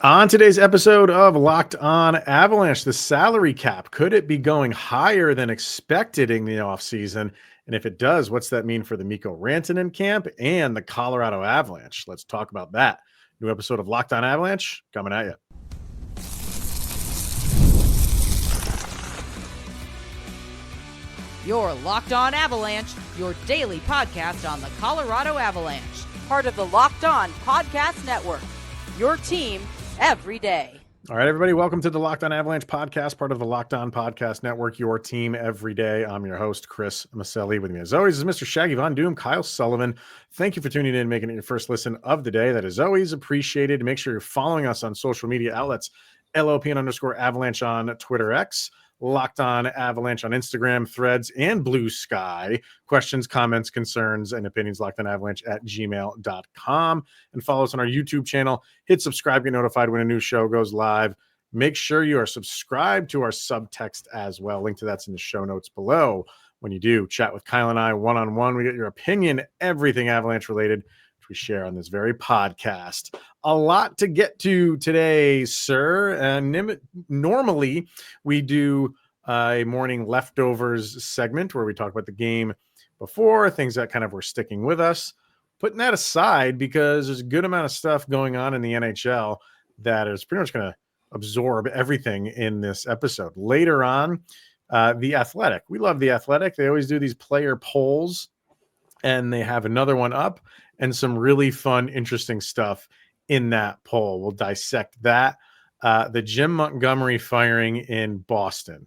On today's episode of Locked On Avalanche, the salary cap, could it be going higher than expected in the offseason? And if it does, what's that mean for the Mikko Rantanen camp and the Colorado Avalanche? Let's talk about that. New episode of Locked On Avalanche coming at you. You're Locked On Avalanche, your daily podcast on the Colorado Avalanche, part of the Locked On Podcast Network, your team every day. All right, everybody, welcome to the Locked On Avalanche podcast, part of the Locked On Podcast Network, your team every day. I'm your host, Chris Maselli. With me, as always, is Mr. Shaggy Von Doom, Kyle Sullivan. Thank you for tuning in and making it your first listen of the day. That is always appreciated. Make sure you're following us on social media outlets, LOPN_Avalanche on Twitter X, Locked On Avalanche on Instagram, Threads, and Blue Sky. Questions, comments, concerns, and opinions, lockedonavalanche@gmail.com. And follow us on our YouTube channel. Hit subscribe, get notified when a new show goes live. Make sure you are subscribed to our subtext as well. Link to that's in the show notes below. When you do, chat with Kyle and I one-on-one. We get your opinion, everything Avalanche related, which we share on this very podcast. A lot to get to today, sir. And normally we do a morning leftovers segment where we talk about the game before, things that kind of were sticking with us. Putting that aside, because there's a good amount of stuff going on in the NHL that is pretty much going to absorb everything in this episode. Later on, The Athletic. We love The Athletic. They always do these player polls, and they have another one up and some really fun, interesting stuff in that poll. We'll dissect that. The Jim Montgomery firing in Boston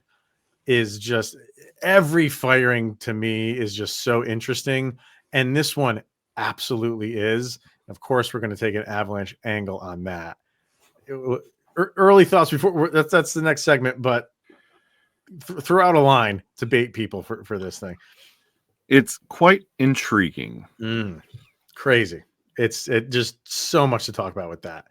is just, every firing to me is just so interesting. And this one absolutely is. Of course, we're going to take an Avalanche angle on that. Early thoughts before that's the next segment, but throw out a line to bait people for this thing. It's quite intriguing. Crazy. It's just so much to talk about with that.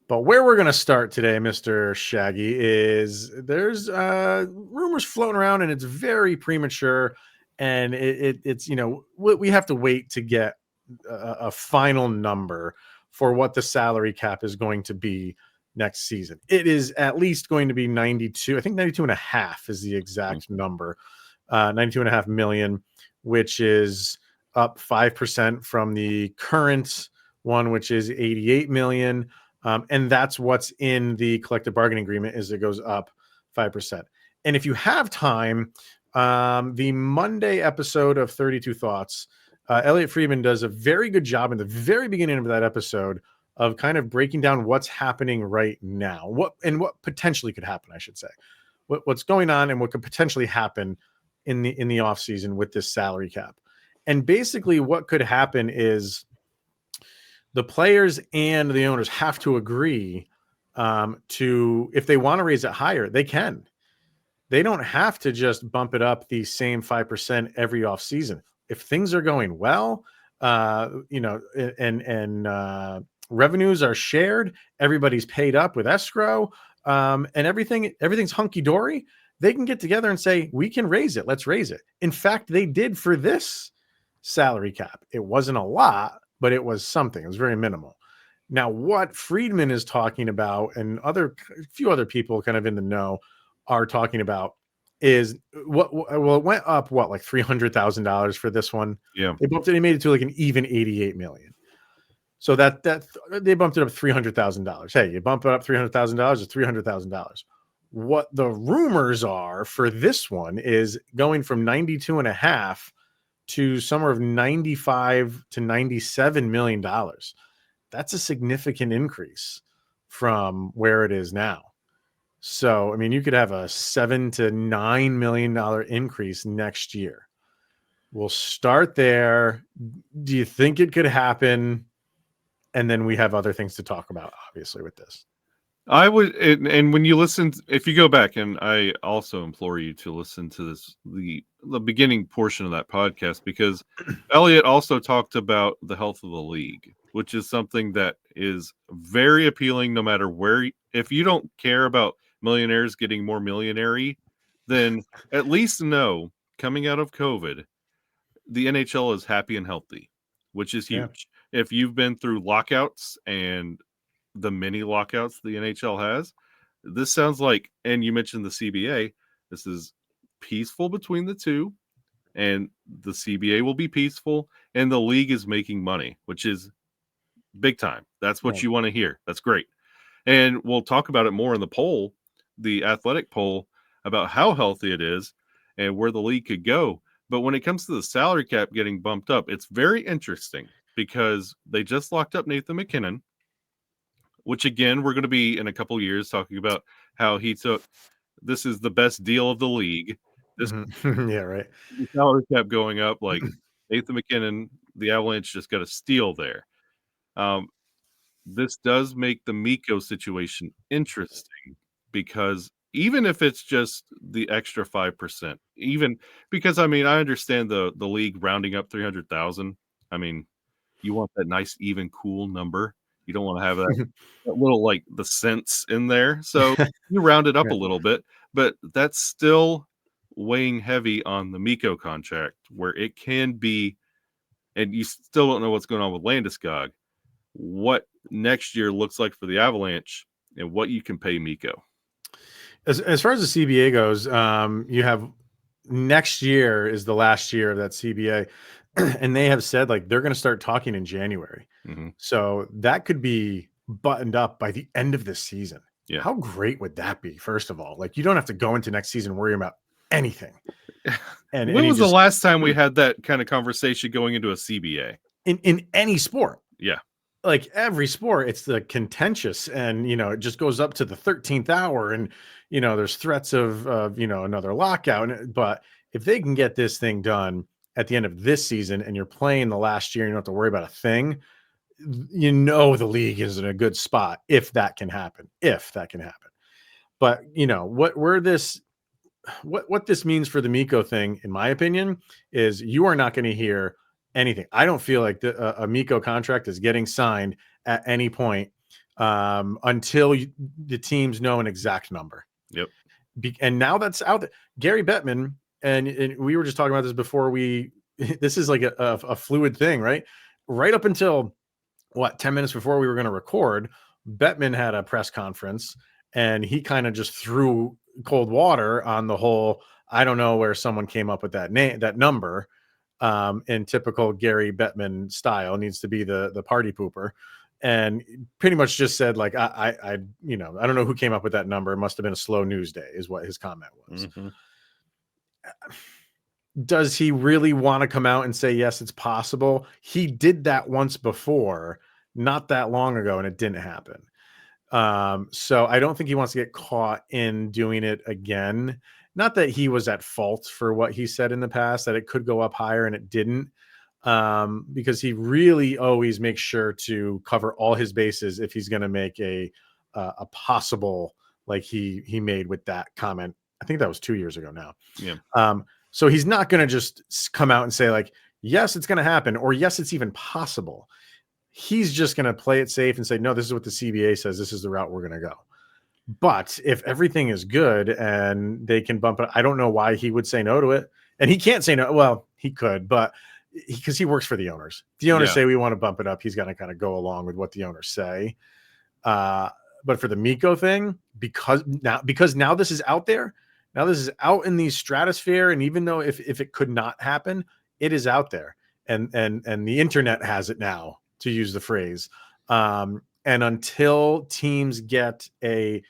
But where we're going to start today, Mr. Shaggy, is there's rumors floating around, and it's very premature. And it's, we have to wait to get a final number for what the salary cap is going to be next season. It is at least going to be 92. I think 92.5 is the exact number. 92.5 million, which is up 5% from the current one, which is 88 million. And that's what's in the collective bargaining agreement, is it goes up 5%. And if you have time, the Monday episode of 32 Thoughts, Elliot Friedman does a very good job in the very beginning of that episode of kind of breaking down what's happening right now, what potentially could happen, I should say, what's going on and what could potentially happen in the off season with this salary cap. And basically what could happen is the players and the owners have to agree to, if they want to raise it higher, they can. They don't have to just bump it up the same 5% every off season. If things are going well, and revenues are shared, everybody's paid up with escrow, and everything's hunky-dory, they can get together and say, we can raise it. Let's raise it. In fact, they did for this salary cap. It wasn't a lot, but it was something. It was very minimal. Now, what Friedman is talking about, and a few other people kind of in the know are talking about, is it went up like $300,000 for this one. Yeah, they made it to like an even 88 million. So that they bumped it up $300,000. Hey, you bump it up $300,000, it's $300,000. What the rumors are for this one is going from 92.5 to somewhere of 95 to 97 million dollars. That's a significant increase from where it is now. So, I mean, you could have a $7 to $9 million increase next year. We'll start there. Do you think it could happen? And then we have other things to talk about, obviously, with this. I would, and when you listen, if you go back, and I also implore you to listen to this, the beginning portion of that podcast, because Elliot also talked about the health of the league, which is something that is very appealing no matter where. If you don't care about millionaires getting more millionary, then at least know, coming out of COVID, the NHL is happy and healthy, which is huge. If you've been through lockouts and the mini lockouts the NHL has. This sounds like, and you mentioned the CBA, this is peaceful between the two, and the CBA will be peaceful, and the league is making money, which is big time. That's what you want to hear. That's great. And we'll talk about it more in the poll, the athletic poll, about how healthy it is and where the league could go. But when it comes to the salary cap getting bumped up, it's very interesting because they just locked up Nathan MacKinnon, which again, we're going to be in a couple of years talking about how he took, this is the best deal of the league. This Yeah, right. the salary cap going up, like Nathan MacKinnon, the Avalanche just got a steal there. This does make the Mikko situation interesting because even if it's just the extra 5%, even because I mean I understand the league rounding up 300,000. I mean, you want that nice, even, cool number. You don't want to have that little like the cents in there. So you round it up a little bit, but that's still weighing heavy on the Mikko contract where it can be, and you still don't know what's going on with Landeskog, what next year looks like for the Avalanche and what you can pay Mikko. As far as the CBA goes, you have next year is the last year of that CBA, and they have said like they're going to start talking in January. So that could be buttoned up by the end of this season. Yeah. How great would that be? First of all, like you don't have to go into next season worrying about anything. And when was the last time we had that kind of conversation going into a CBA in any sport? Yeah. Like every sport, it's the contentious, and it just goes up to the 13th hour, and there's threats of another lockout. But if they can get this thing done at the end of this season, and you're playing the last year, you don't have to worry about a thing. The league is in a good spot if that can happen. But what this means for the Mikko thing, in my opinion, is you are not going to hear anything. I don't feel like a Mikko contract is getting signed at any point until the teams know an exact number. Yep. And now that's out there. Gary Bettman, and we were just talking about this before this is like a fluid thing, right? Right up until 10 minutes before we were going to record, Bettman had a press conference and he kind of just threw cold water on the whole, I don't know where someone came up with that number. In typical Gary Bettman style, needs to be the party pooper, and pretty much just said like I don't know who came up with that number. It must have been a slow news day, is what his comment was. Does he really want to come out and say yes, it's possible? He did that once before, not that long ago, and it didn't happen. So I don't think he wants to get caught in doing it again. Not that he was at fault for what he said in the past, that it could go up higher and it didn't, because he really always makes sure to cover all his bases if he's going to make a possible, like he made with that comment. I think that was 2 years ago now. Yeah. So he's not going to just come out and say like, yes, it's going to happen, or yes, it's even possible. He's just going to play it safe and say, no, this is what the CBA says. This is the route we're going to go. But if everything is good and they can bump it, I don't know why he would say no to it. And he can't say no. Well, he could, but because he works for the owners. The owners say we want to bump it up. He's going to kind of go along with what the owners say. But for the Mikko thing, because now this is out there, now this is out in the stratosphere. And even though if it could not happen, it is out there. And the internet has it now, to use the phrase. And until teams get a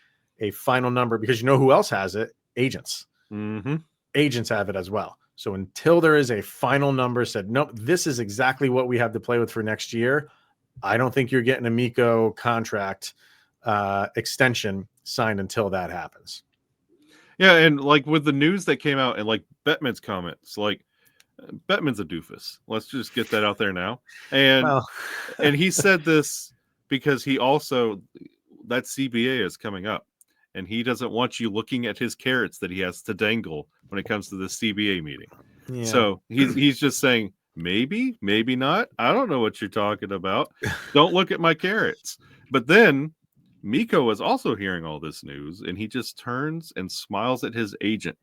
final number, because who else has it? Agents. Agents have it as well. So until there is a final number said, nope, this is exactly what we have to play with for next year, I don't think you're getting a Mikko contract extension signed until that happens. Yeah, and like with the news that came out and like Bettman's comments, like Bettman's a doofus. Let's just get that out there now. And and he said this because he also, that CBA is coming up, and he doesn't want you looking at his carrots that he has to dangle when it comes to the CBA meeting. Yeah. So he's just saying, maybe not. I don't know what you're talking about. Don't look at my carrots. But then Mikko is also hearing all this news, and he just turns and smiles at his agent.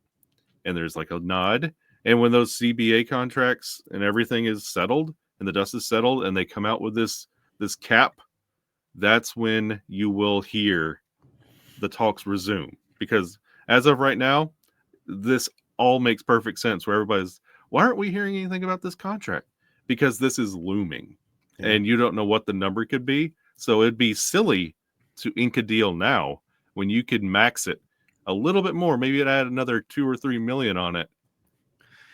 And there's like a nod. And when those CBA contracts and everything is settled and the dust is settled and they come out with this cap that's when you will hear the talks resume. Because as of right now, this all makes perfect sense where everybody's, why aren't we hearing anything about this contract? Because this is looming and you don't know what the number could be. So it'd be silly to ink a deal now when you could max it a little bit more. Maybe it'd add another 2 or 3 million on it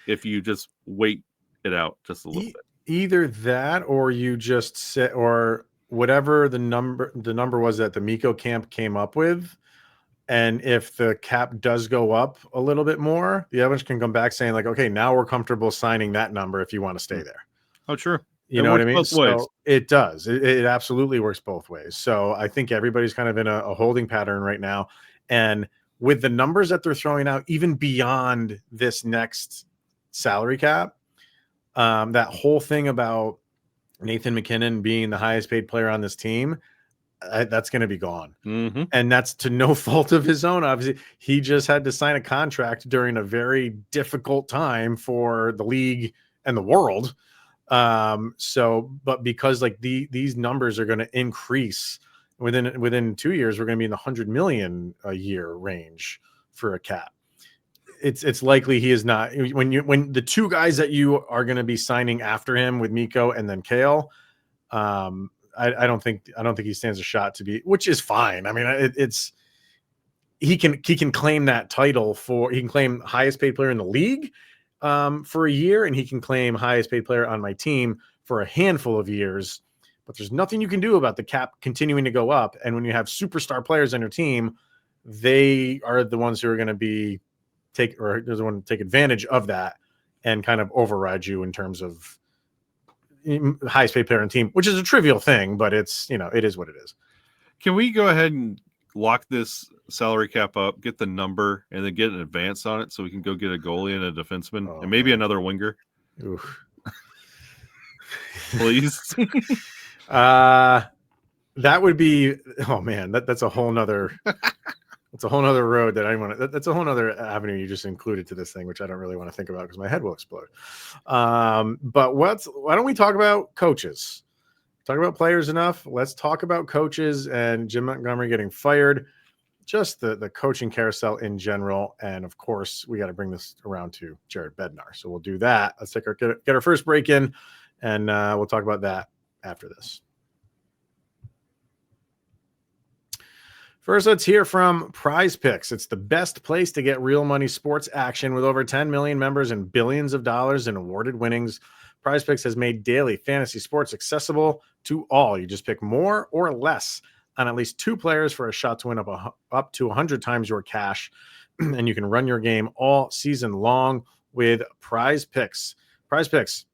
if you just wait it out just a little bit. Either that, or you just sit, or whatever the number was that the Mikko camp came up with. And if the cap does go up a little bit more, the Avalanche can come back saying like, okay, now we're comfortable signing that number if you want to stay there. Oh, sure. You know what I mean? So it does. It absolutely works both ways. So I think everybody's kind of in a holding pattern right now. And with the numbers that they're throwing out, even beyond this next salary cap, that whole thing about Nathan McKinnon being the highest paid player on this team, that's going to be gone. Mm-hmm. And that's to no fault of his own. Obviously, he just had to sign a contract during a very difficult time for the league and the world. But because like these numbers are going to increase within 2 years, we're going to be in the 100 million a year range for a cap. It's likely he is not, when the two guys that you are going to be signing after him with Mikko and then Kale, I don't think he stands a shot to be, which is fine. I mean, he can claim that title he can claim highest paid player in the league for a year, and he can claim highest paid player on my team for a handful of years. But there's nothing you can do about the cap continuing to go up. And when you have superstar players on your team, they are the ones who are going to take advantage of that and kind of override you in terms of highest paid player on team, which is a trivial thing, but it's, it is what it is. Can we go ahead and lock this salary cap up, get the number, and then get an advance on it so we can go get a goalie and a defenseman and maybe another winger? Oof. Please. That would be, oh man, that's a whole nother it's a whole nother road that I want to, that's a whole nother avenue you just included to this thing, which I don't really want to think about because my head will explode. But why don't we talk about coaches? Talk about players enough. Let's talk about coaches and Jim Montgomery getting fired, just the coaching carousel in general. And of course, we got to bring this around to Jared Bednar. So we'll do that. Let's get our first break in, and we'll talk about that after this. First, let's hear from Prize Picks. It's the best place to get real money sports action with over 10 million members and billions of dollars in awarded winnings. Prize Picks has made daily fantasy sports accessible to all. You just pick more or less on at least 2 players for a shot to win up to 100 times your cash. And you can run your game all season long with Prize Picks. Prize Picks.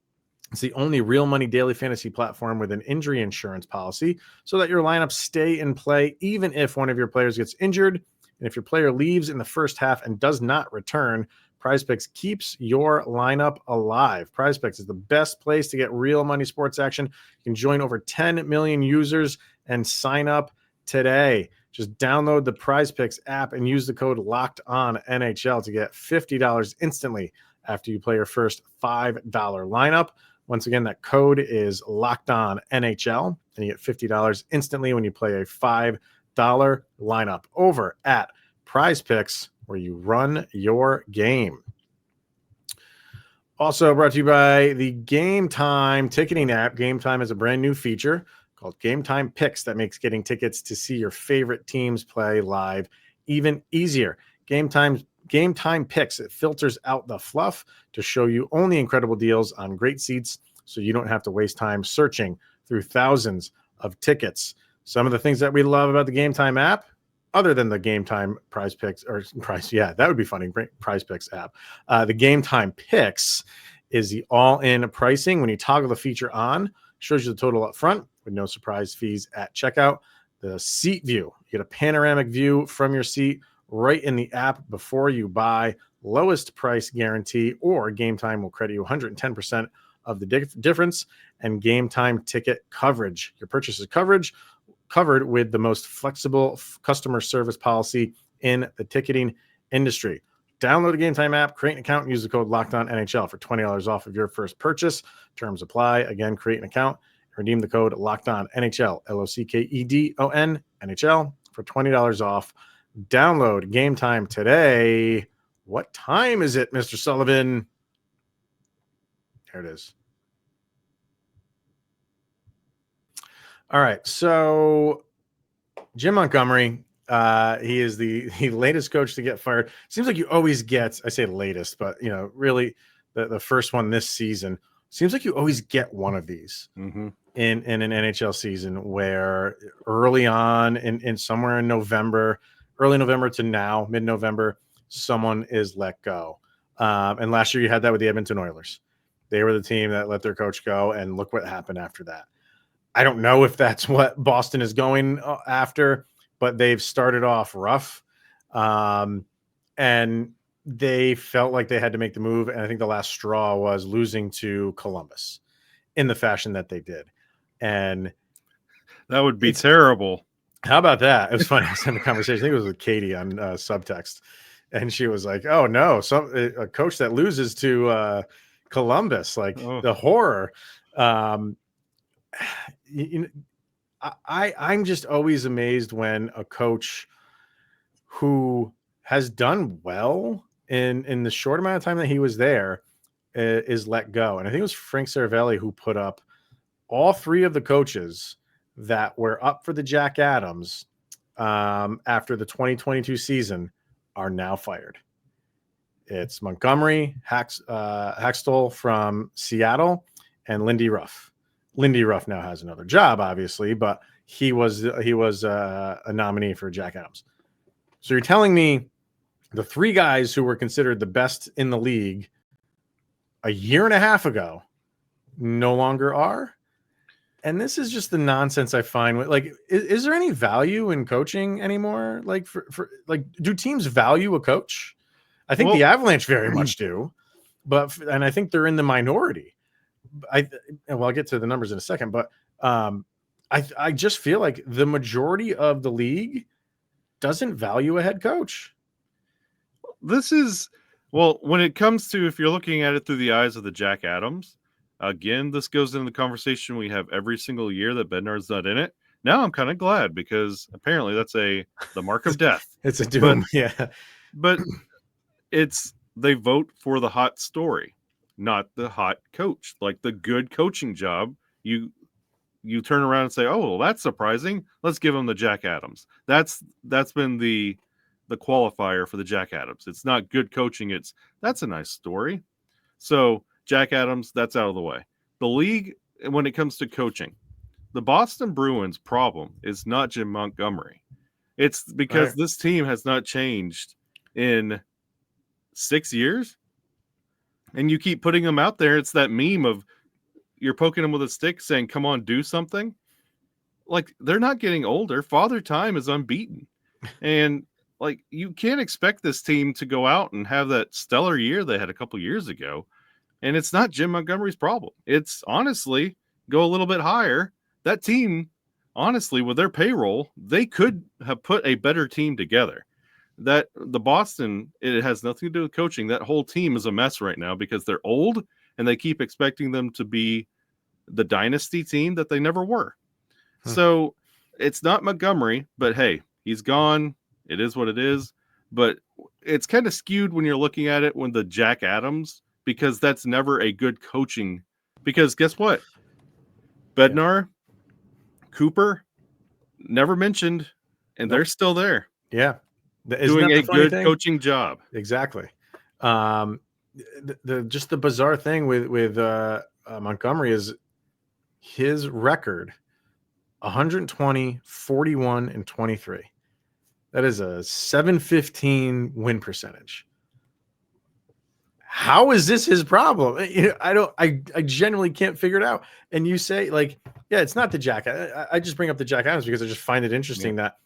It's the only real money daily fantasy platform with an injury insurance policy so that your lineups stay in play even if one of your players gets injured. And if your player leaves in the first half and does not return, Prize Picks keeps your lineup alive. Prize Picks is the best place to get real money sports action. You can join over 10 million users and sign up today. Just download the Prize Picks app and use the code LOCKEDONNHL to get $50 instantly after you play your first $5 lineup. Once again, that code is LOCKEDONNHL, and you get $50 instantly when you play a $5 lineup over at Prize Picks, where you run your game. Also brought to you by the Game Time ticketing app. Game Time is a brand new feature called Game Time Picks that makes getting tickets to see your favorite teams play live even easier. Game Time Picks, it filters out the fluff to show you only incredible deals on great seats so you don't have to waste time searching through thousands of tickets. Some of the things that we love about the Game Time app, other than the Game Time Prize Picks, that would be funny, Prize Picks app. The Game Time Picks is the all-in pricing. When you toggle the feature on, it shows you the total up front with no surprise fees at checkout. The seat view, you get a panoramic view from your seat right in the app before you buy. Lowest price guarantee, or Game Time will credit you 110% of the difference. And Game Time ticket coverage. Your purchase is covered with the most flexible customer service policy in the ticketing industry. Download the Game Time app, create an account, and use the code LOCKEDONNHL for $20 off of your first purchase. Terms apply. Again, create an account Redeem the code LOCKEDON NHL, LOCKEDON NHL for $20 off. Download Game Time today. What time is it, Mr. Sullivan? There it is. All right. So Jim Montgomery, he is the latest coach to get fired. Seems like you always get, I say latest, but really the first one this season. Seems like you always get one of these in an NHL season where early on in somewhere in November, early November to now, mid-November, someone is let go. And last year you had that with the Edmonton Oilers. They were the team that let their coach go, and look what happened after that. I don't know if that's what Boston is going after, but they've started off rough. And they felt like they had to make the move. And I think the last straw was losing to Columbus in the fashion that they did. And that would be terrible. How about that? It was funny. I was having a conversation. I think it was with Katie on subtext. And she was like, oh, no, a coach that loses to Columbus, the horror. I'm just always amazed when a coach who has done well in the short amount of time that he was there is let go. And I think it was Frank Saravelli who put up all three of the coaches that were up for the Jack Adams after the 2022 season are now fired. It's Montgomery, Hextall from Seattle, and Lindy Ruff. Lindy Ruff now has another job, obviously, but he was a nominee for Jack Adams. So you're telling me the three guys who were considered the best in the league a year and a half ago no longer are? And this is just the nonsense I find with is there any value in coaching anymore? Do teams value a coach? I think the Avalanche very much do, and I think they're in the minority. I'll get to the numbers in a second, but I just feel like the majority of the league doesn't value a head coach. When it comes to, if you're looking at it through the eyes of the Jack Adams, again, this goes into the conversation we have every single year that Bednar's not in it. Now I'm kind of glad, because apparently that's the mark of death. It's a doom. But they vote for the hot story, not the hot coach. Like the good coaching job, you turn around and say, oh, well, that's surprising. Let's give him the Jack Adams. That's been the qualifier for the Jack Adams. It's not good coaching. That's a nice story. So Jack Adams, that's out of the way. The league, when it comes to coaching, the Boston Bruins problem is not Jim Montgomery. It's because this team has not changed in 6 years. And you keep putting them out there. It's that meme of you're poking them with a stick saying, come on, do something. They're not getting older. Father Time is unbeaten. And you can't expect this team to go out and have that stellar year they had a couple years ago. And it's not Jim Montgomery's problem. It's honestly go a little bit higher. That team, honestly, with their payroll, they could have put a better team together. That the Boston, it has nothing to do with coaching. That whole team is a mess right now because they're old and they keep expecting them to be the dynasty team that they never were. So it's not Montgomery, but hey, he's gone. It is what it is. But it's kind of skewed when you're looking at it when the Jack Adams, because that's never a good coaching. Because guess what? Bednar, Cooper, never mentioned, and they're still there. Yeah. Doing a good coaching job. Exactly. Just the bizarre thing with Montgomery is his record 120, 41, and 23. That is a 715 win percentage. How is this his problem? I genuinely can't figure it out. And you say it's not the Jack. I just bring up the Jack Adams because I just find it interesting that,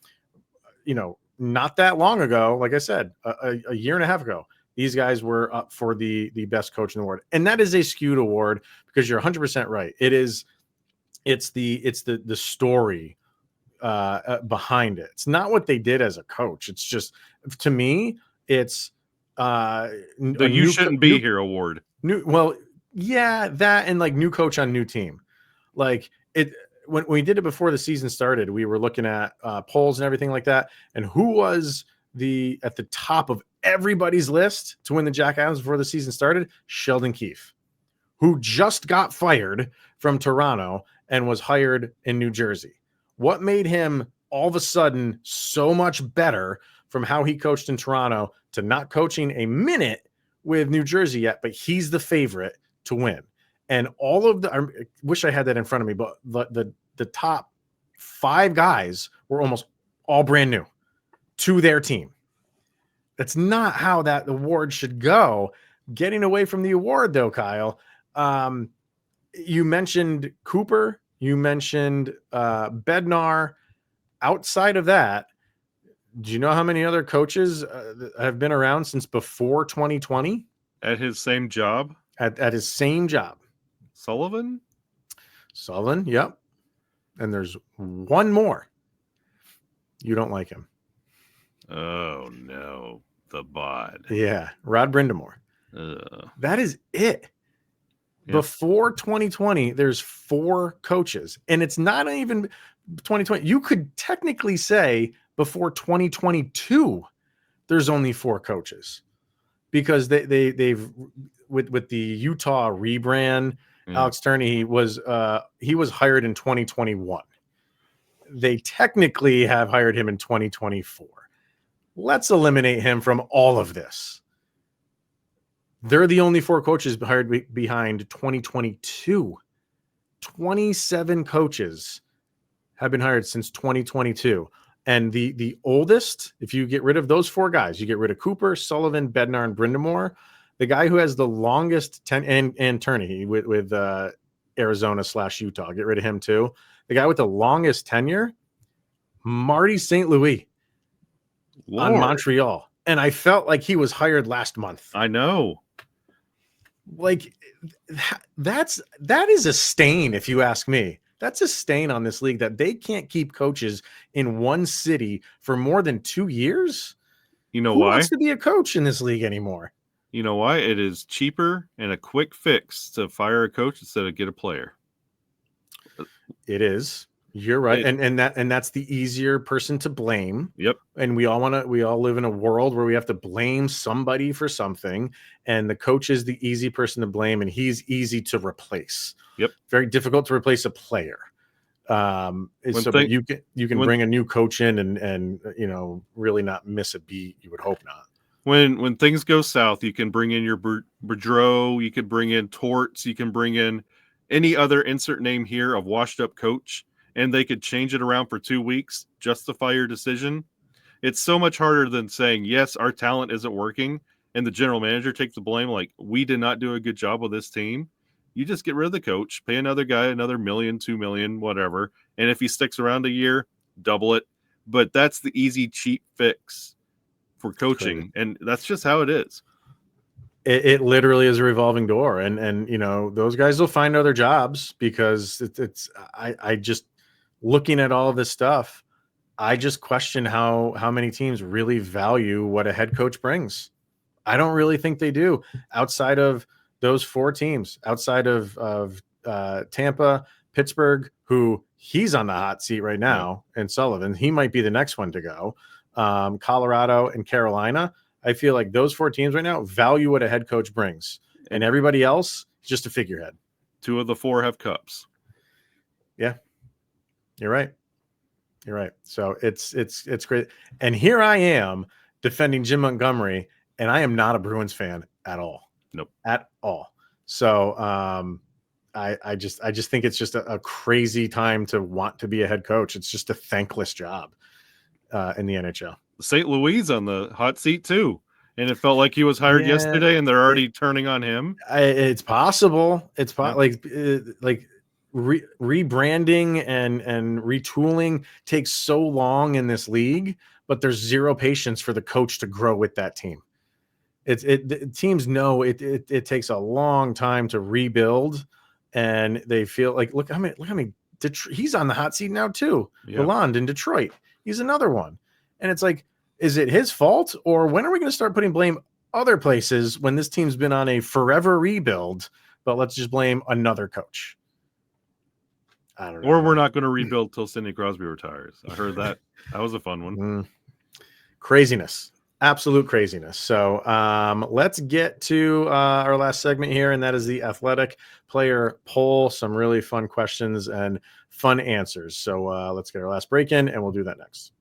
not that long ago, like I said, a year and a half ago, these guys were up for the best coach in the world. And that is a skewed award because you're 100% right. It's the story behind it. It's not what they did as a coach. It's just, to me, it's the you shouldn't be here award. That and new coach on new team. it when we did it before the season started, we were looking at polls and everything like that. And who was at the top of everybody's list to win the Jack Adams before the season started? Sheldon Keefe, who just got fired from Toronto and was hired in New Jersey. What made him all of a sudden so much better from how he coached in Toronto to not coaching a minute with New Jersey yet, but he's the favorite to win. And all of I wish I had that in front of me, but the top 5 guys were almost all brand new to their team. That's not how that award should go. Getting away from the award though, Kyle, you mentioned Cooper, you mentioned Bednar. Outside of that, do you know how many other coaches have been around since before 2020? At his same job? At his same job. Sullivan, yep. And there's one more. You don't like him. Oh, no. The bod. Yeah, Rod Brindamore. That is it. Yep. Before 2020, there's 4 coaches. And it's not even 2020. You could technically say before 2022, there's only 4 coaches. Because they've with the Utah rebrand, Alex Turney was hired in 2021. They technically have hired him in 2024. Let's eliminate him from all of this. They're the only 4 coaches hired behind 2022. 27 coaches have been hired since 2022. And the oldest, if you get rid of those 4 guys, you get rid of Cooper, Sullivan, Bednar, and Brindamore, the guy who has the longest and Turney with Arizona/Utah, get rid of him too. The guy with the longest tenure, Marty St. Louis on Montreal. And I felt like he was hired last month. I know. Like that is a stain, if you ask me. That's a stain on this league that they can't keep coaches in one city for more than 2 years. You know Who why? wants to be a coach in this league anymore? You know why? It is cheaper and a quick fix to fire a coach instead of get a player. It is. You're right. And that's the easier person to blame. Yep. And we all live in a world where we have to blame somebody for something. And the coach is the easy person to blame, and he's easy to replace. Yep. Very difficult to replace a player. You can bring a new coach in and really not miss a beat. You would hope not. When things go south, you can bring in your Boudreau, you can bring in Torts, you can bring in any other insert name here of washed up coach, and they could change it around for 2 weeks, justify your decision. It's so much harder than saying, yes, our talent isn't working, and the general manager takes the blame, like, we did not do a good job with this team. You just get rid of the coach, pay another guy another $1 million, $2 million, whatever, and if he sticks around a year, double it. But that's the easy, cheap fix for coaching, and that's just how it is. It literally is a revolving door, and those guys will find other jobs because I just looking at all of this stuff, I just question how many teams really value what a head coach brings. I don't really think they do. Outside of those 4 teams, outside of Tampa, Pittsburgh, who he's on the hot seat right now, and Sullivan, he might be the next one to go. Colorado and Carolina, I feel like those 4 teams right now value what a head coach brings, and everybody else is just a figurehead. 2 of the 4 have cups. Yeah, you're right. So it's great. And here I am defending Jim Montgomery, and I am not a Bruins fan at all. Nope. At all. So I just think it's just a crazy time to want to be a head coach. It's just a thankless job in the NHL. St. Louis on the hot seat too, and it felt like he was hired yesterday, and they're already turning on him. It's possible. It's like rebranding and retooling takes so long in this league, but there's zero patience for the coach to grow with that team. Teams know it takes a long time to rebuild, and they feel like look how many he's on the hot seat now too. Yeah. Lalonde in Detroit, he's another one. And it's like, is it his fault, or when are we going to start putting blame other places when this team's been on a forever rebuild? But let's just blame another coach. I don't know. Or we're not going to rebuild till Sidney Crosby retires. I heard that. That was a fun one. Craziness. Absolute craziness. So let's get to our last segment here, and that is the athletic player poll. Some really fun questions and fun answers. So let's get our last break in, and we'll do that next.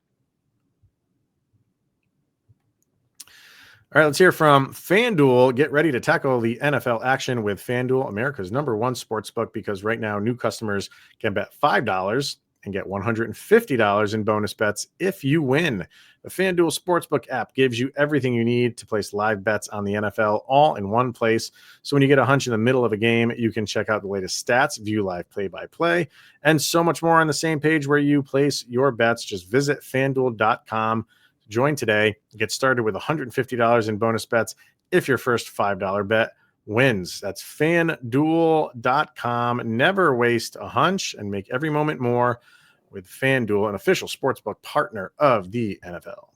All right, let's hear from FanDuel. Get ready to tackle the NFL action with FanDuel, America's #1 sportsbook, because right now new customers can bet $5 and get $150 in bonus bets if you win. The FanDuel Sportsbook app gives you everything you need to place live bets on the NFL all in one place. So when you get a hunch in the middle of a game, you can check out the latest stats, view live play-by-play, and so much more on the same page where you place your bets. Just visit FanDuel.com. Join today. Get started with $150 in bonus bets if your first $5 bet wins. That's FanDuel.com. Never waste a hunch and make every moment more with FanDuel, an official sportsbook partner of the NFL.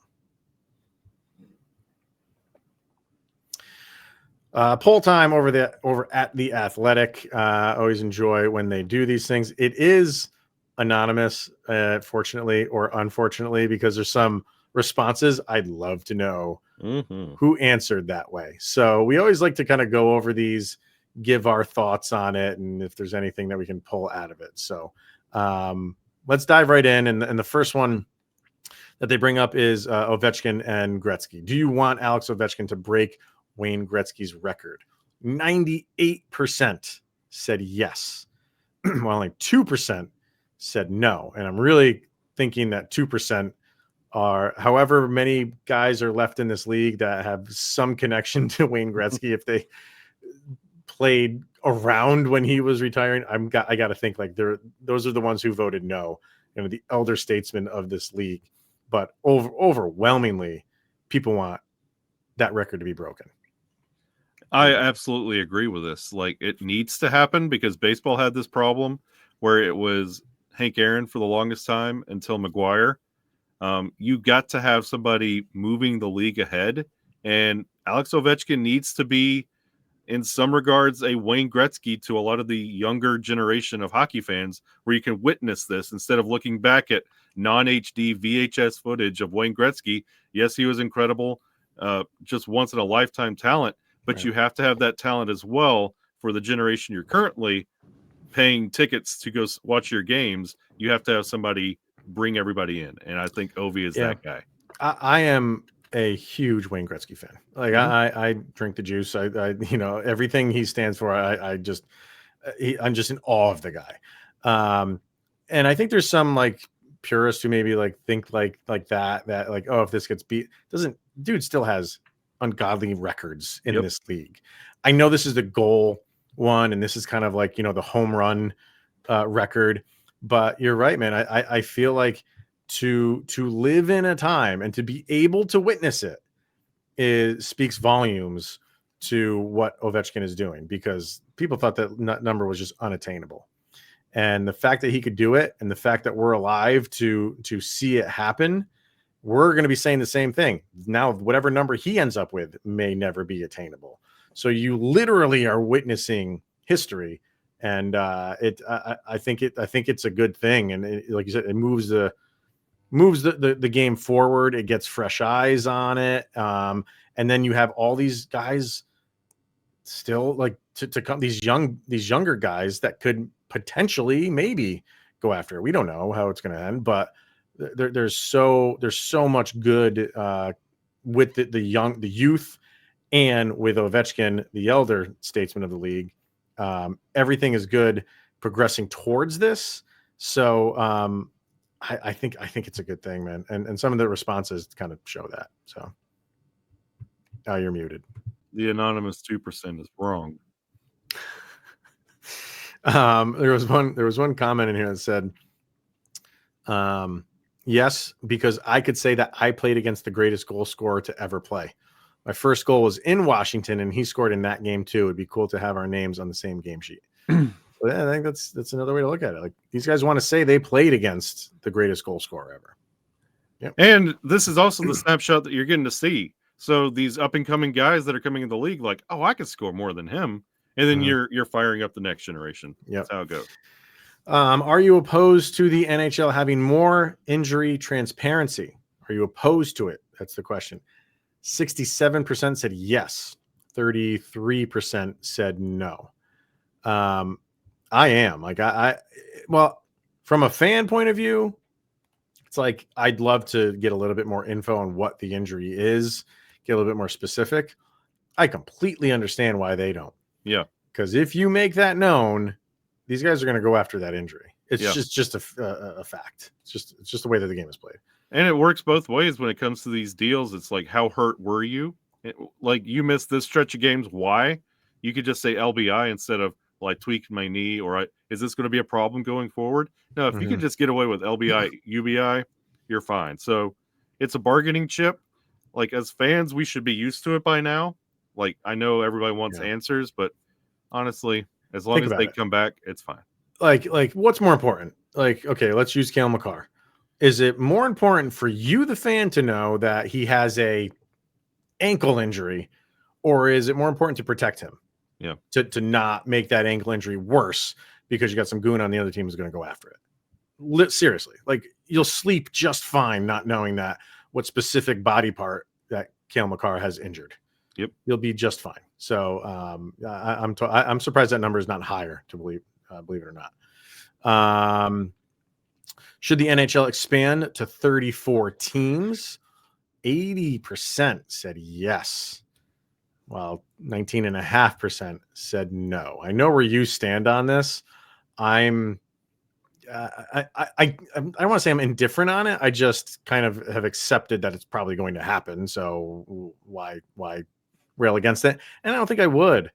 Poll time over at The Athletic. Always enjoy when they do these things. It is anonymous, fortunately or unfortunately, because there's some responses I'd love to know who answered that way. So we always like to kind of go over these, give our thoughts on it, and if there's anything that we can pull out of it. So let's dive right in. And the first one that they bring up is Ovechkin and Gretzky. Do you want Alex Ovechkin to break Wayne Gretzky's record? 98% said yes, while only 2% said no. And I'm really thinking that 2% are however many guys are left in this league that have some connection to Wayne Gretzky. If they played around when he was retiring, I got to think like those are the ones who voted no, the elder statesmen of this league. But overwhelmingly, people want that record to be broken. I absolutely agree with this. Like, it needs to happen because baseball had this problem where it was Hank Aaron for the longest time until McGuire. You got to have somebody moving the league ahead, and Alex Ovechkin needs to be, in some regards, a Wayne Gretzky to a lot of the younger generation of hockey fans, where you can witness this instead of looking back at non-HD VHS footage of Wayne Gretzky. Yes, he was incredible, just once in a lifetime talent, but right. You have to have that talent as well for the generation you're currently paying tickets to go watch your games. You have to have somebody bring everybody in, and I think Ovi is that guy. I am a huge Wayne Gretzky fan. Like I drink the juice. I everything he stands for. I'm just in awe of the guy. And I think there's some like purists who maybe like think like that like, oh, if this gets beat, dude still has ungodly records in this league. I know this is the goal one, and this is kind of like the home run record. But you're right, man. I feel like to live in a time and to be able to witness it speaks volumes to what Ovechkin is doing, because people thought that number was just unattainable. And the fact that he could do it, and the fact that we're alive to see it happen, we're going to be saying the same thing. Now, whatever number he ends up with may never be attainable. So you literally are witnessing history. And I think it's a good thing, and like you said, it moves the game forward. It gets fresh eyes on it, and then you have all these guys still like to come. These younger guys that could potentially maybe go after it. We don't know how it's going to end, but there's so much good with the youth, and with Ovechkin, the elder statesman of the league. Everything is good progressing towards this. So I think it's a good thing, man. And some of the responses kind of show that. So you're muted. The anonymous 2% is wrong. There was one comment in here that said, yes, because I could say that I played against the greatest goal scorer to ever play. My first goal was in Washington, and he scored in that game too. It'd be cool to have our names on the same game sheet. But I think that's another way to look at it. Like, these guys want to say they played against the greatest goal scorer ever. Yep. And this is also the snapshot that you're getting to see. So these up and coming guys that are coming in the league, like, oh, I could score more than him, and then you're firing up the next generation. Yeah, that's how it goes. Are you opposed to the NHL having more injury transparency? Are you opposed to it? That's the question. 67% said yes. 33% said no. I am well, from a fan point of view, it's like I'd love to get a little bit more info on what the injury is, get a little bit more specific. I completely understand why they don't. Yeah. Because if you make that known, these guys are going to go after that injury. It's Yeah. just a fact. It's just the way that the game is played. And it works both ways when it comes to these deals. It's like, how hurt were you? Like, you missed this stretch of games. Why? You could just say LBI instead of, well, I tweaked my knee, or is this going to be a problem going forward? No, if you could just get away with LBI, UBI, you're fine. So it's a bargaining chip. Like, as fans, we should be used to it by now. Like, I know everybody wants answers, but honestly, as long as they come back, it's fine. Like what's more important? Like, okay, let's use Cale Makar. Is it more important for you, the fan, to know that he has a ankle injury, or is it more important to protect him? Yeah. To not make that ankle injury worse because you got some goon on the other team who's going to go after it. Seriously, like, you'll sleep just fine not knowing that what specific body part that Cale Makar has injured. Yep. You'll be just fine. So I'm surprised that number is not higher, to believe it or not. Should the NHL expand to 34 teams? 80% said yes, while 19.5% said no. I know where you stand on this. I want to say I'm indifferent on it. I just kind of have accepted that it's probably going to happen. So why rail against it? And I don't think I would.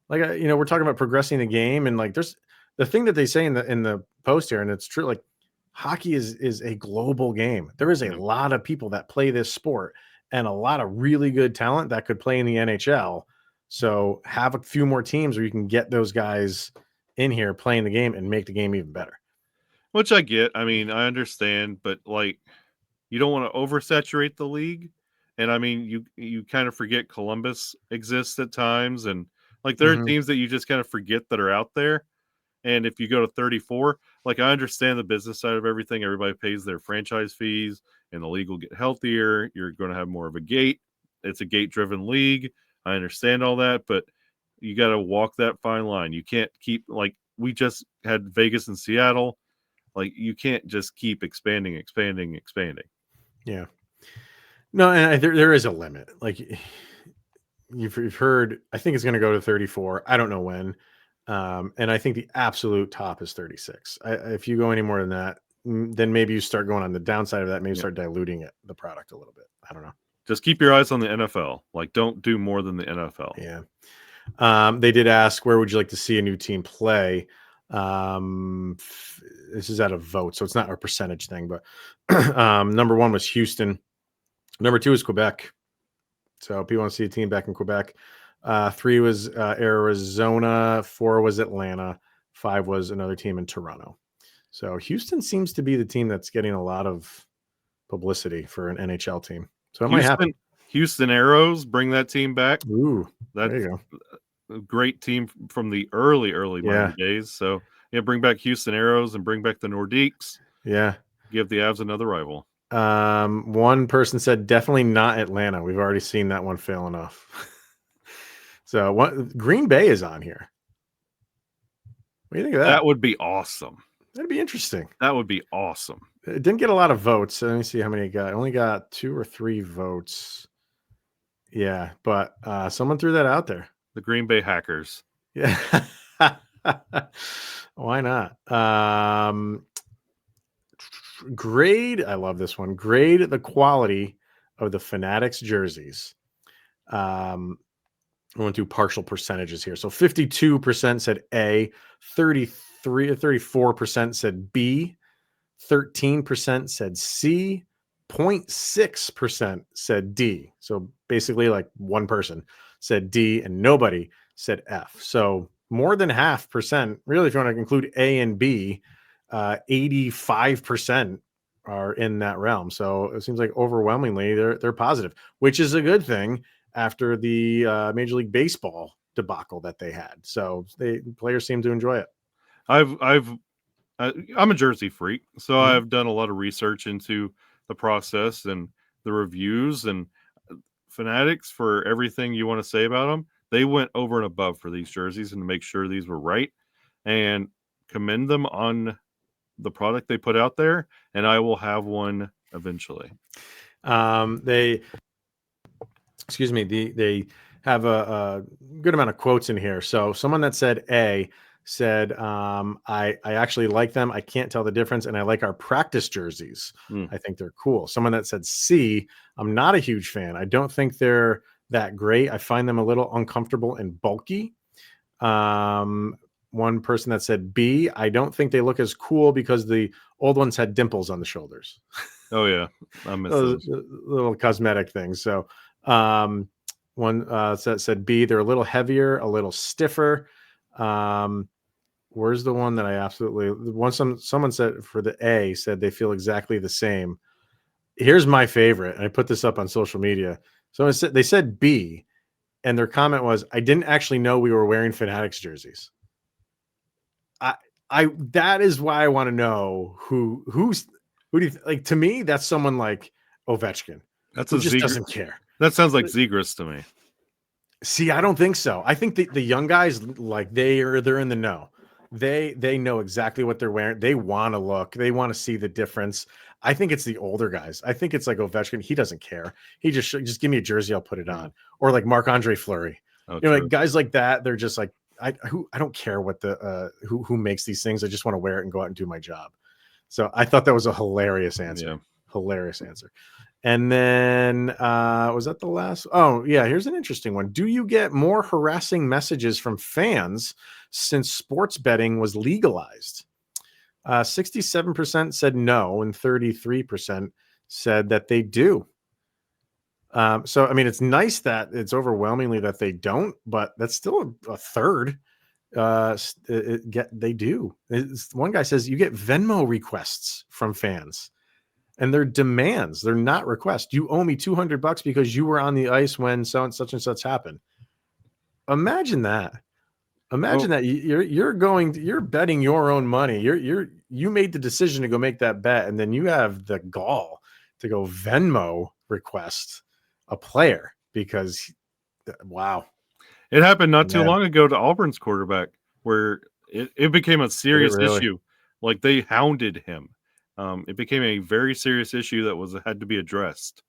Like, we're talking about progressing the game, and like, there's the thing that they say in the post here, and it's true. Like, hockey is a global game. There is a lot of people that play this sport, and a lot of really good talent that could play in the NHL. So have a few more teams where you can get those guys in here playing the game and make the game even better. Which I get. I mean, I understand, but like, you don't want to oversaturate the league. And I mean, you kind of forget Columbus exists at times, and like, there are teams that you just kind of forget that are out there. And if you go to 34, like, I understand the business side of everything. Everybody pays their franchise fees, and the league will get healthier. You're going to have more of a gate. It's a gate-driven league. I understand all that, but you got to walk that fine line. You can't keep, like, we just had Vegas and Seattle. Like, you can't just keep expanding. Yeah. No, and there is a limit. Like, you've heard, I think it's going to go to 34. I don't know when. And I think the absolute top is 36. If you go any more than that, then maybe you start going on the downside of that. Maybe start diluting the product a little bit. I don't know. Just keep your eyes on the NFL. Like, don't do more than the NFL. Yeah. They did ask, where would you like to see a new team play? This is out of vote, so it's not a percentage thing, but number 1 was Houston. Number 2 is Quebec. So people want to see a team back in Quebec. 3 was Arizona. 4 was Atlanta. 5 was another team in Toronto. So Houston seems to be the team that's getting a lot of publicity for an NHL team. So it might happen. Houston Aeros, bring that team back. Ooh, that's there you go. A great team from the early minor days. So bring back Houston Aeros and bring back the Nordiques. Yeah. Give the Avs another rival. One person said definitely not Atlanta. We've already seen that one fail enough. So Green Bay is on here. What do you think of that? That would be awesome. That'd be interesting. That would be awesome. It didn't get a lot of votes. So let me see how many it got. It only got 2 or 3 votes. Yeah, but someone threw that out there. The Green Bay Hackers. Yeah. Why not? Grade, I love this one. Grade the quality of the Fanatics jerseys. I want to do partial percentages here. So 52% said A, 34% said B, 13% said C, 0.6% said D. So basically, like, one person said D and nobody said F. So more than 0.5%, really, if you want to include A and B, 85% are in that realm. So it seems like overwhelmingly they're positive, which is a good thing after the Major League Baseball debacle that they had. So players seem to enjoy it. I've I'm a jersey freak, so Mhm. I've done a lot of research into the process and the reviews and Fanatics for everything you want to say about them. They went over and above for these jerseys and to make sure these were right, and commend them on the product they put out there. And I will have one eventually. They have a good amount of quotes in here. So someone that said A said, I actually like them. I can't tell the difference. And I like our practice jerseys. I think they're cool. Someone that said C, I'm not a huge fan. I don't think they're that great. I find them a little uncomfortable and bulky. One person that said B, I don't think they look as cool because the old ones had dimples on the shoulders. Oh yeah, I miss those those. little cosmetic things. So one said B, they're a little heavier, a little stiffer. Where's the one that I absolutely someone said for the A said they feel exactly the same. Here's my favorite. And I put this up on social media. So they said B, and their comment was, I didn't actually know we were wearing Fanatics jerseys. That is why I want to know who do you like? To me, that's someone like Ovechkin. That's who just doesn't care. That sounds like Zegras to me. See, I don't think so. I think the young guys, like they're in the know. They know exactly what they're wearing. They want to look. They want to see the difference. I think it's the older guys. I think it's like Ovechkin. He doesn't care. He just give me a jersey, I'll put it on. Or like Marc-Andre Fleury. Like guys like that. They're just like I don't care what the who makes these things. I just want to wear it and go out and do my job. So I thought that was a hilarious answer. Yeah. Hilarious answer. And then was that the last? Oh, yeah. Here's an interesting one. Do you get more harassing messages from fans since sports betting was legalized? 67% said no, and 33% said that they do. So, I mean, it's nice that it's overwhelmingly that they don't, but that's still a third. They do. One guy says you get Venmo requests from fans. And they're demands. They're not requests. You owe me $200 because you were on the ice when such and such happened. Imagine that. Imagine that you're betting your own money. You made the decision to go make that bet, and then you have the gall to go Venmo request a player because wow. It happened not too long ago to Auburn's quarterback where it became a serious issue. Like they hounded him. It became a very serious issue that had to be addressed.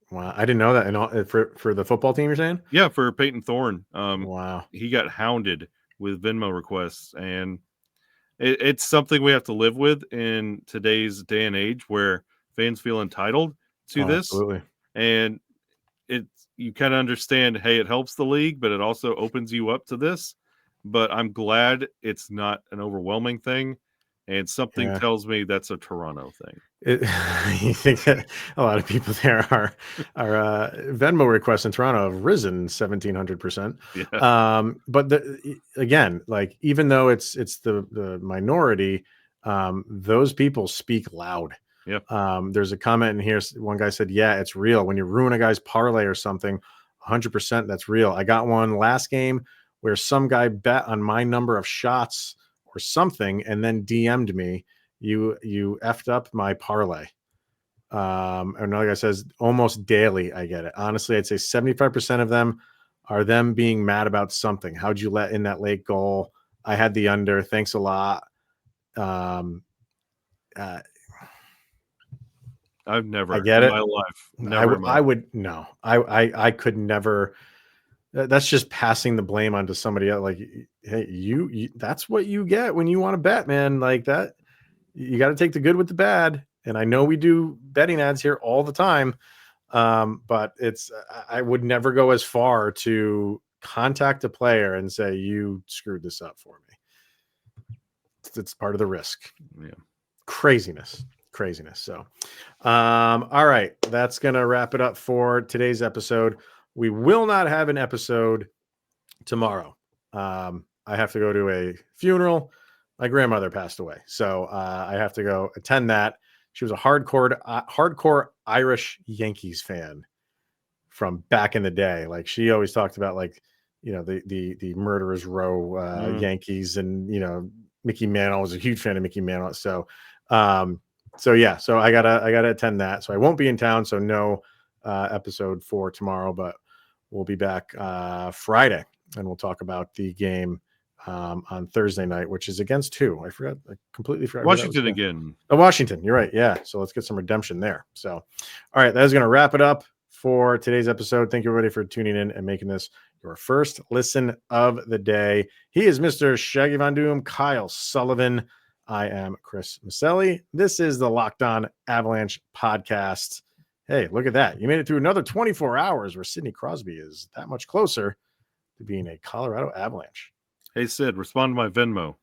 Wow, I didn't know that. And for the football team, you're saying? Yeah, for Peyton Thorne. Wow, he got hounded with Venmo requests, and it's something we have to live with in today's day and age, where fans feel entitled to this. Absolutely. And you kind of understand. Hey, it helps the league, but it also opens you up to this. But I'm glad it's not an overwhelming thing. And something tells me that's a Toronto thing. You think that a lot of people there are Venmo requests in Toronto have risen 1,700%. Yeah. But again, like even though it's the minority, those people speak loud. Yeah. There's a comment in here. One guy said, "Yeah, it's real. When you ruin a guy's parlay or something, 100% that's real." I got one last game where some guy bet on my number of shots or something and then DM'd me, you effed up my parlay. Another guy says almost daily I get it. Honestly, I'd say 75% of them are them being mad about something. How'd you let in that late goal? I had the under. Thanks a lot. I've never I get in it. my life. I could never. That's just passing the blame onto somebody else. Like, hey, you that's what you get when you want to bet, man. Like that, you got to take the good with the bad. And I know we do betting ads here all the time, but I would never go as far to contact a player and say you screwed this up for me. It's part of the risk. Yeah, craziness. So, all right, that's gonna wrap it up for today's episode. We will not have an episode tomorrow. I have to go to a funeral. My grandmother passed away, so I have to go attend that. She was a hardcore Irish Yankees fan from back in the day. Like she always talked about, like the Murderers Row Yankees, and Mickey Mantle. I was a huge fan of Mickey Mantle. So yeah, so I gotta attend that. So I won't be in town. So no episode for tomorrow, but we'll be back Friday, and we'll talk about the game on Thursday night, which is against who? I completely forgot. Washington again. Oh, Washington. You're right. Yeah. So let's get some redemption there. So, all right, that is going to wrap it up for today's episode. Thank you, everybody, for tuning in and making this your first listen of the day. He is Mr. Shaggy Von Doom, Kyle Sullivan. I am Chris Maselli. This is the Locked On Avalanche podcast. Hey, look at that. You made it through another 24 hours where Sidney Crosby is that much closer to being a Colorado Avalanche. Hey, Sid, respond to my Venmo.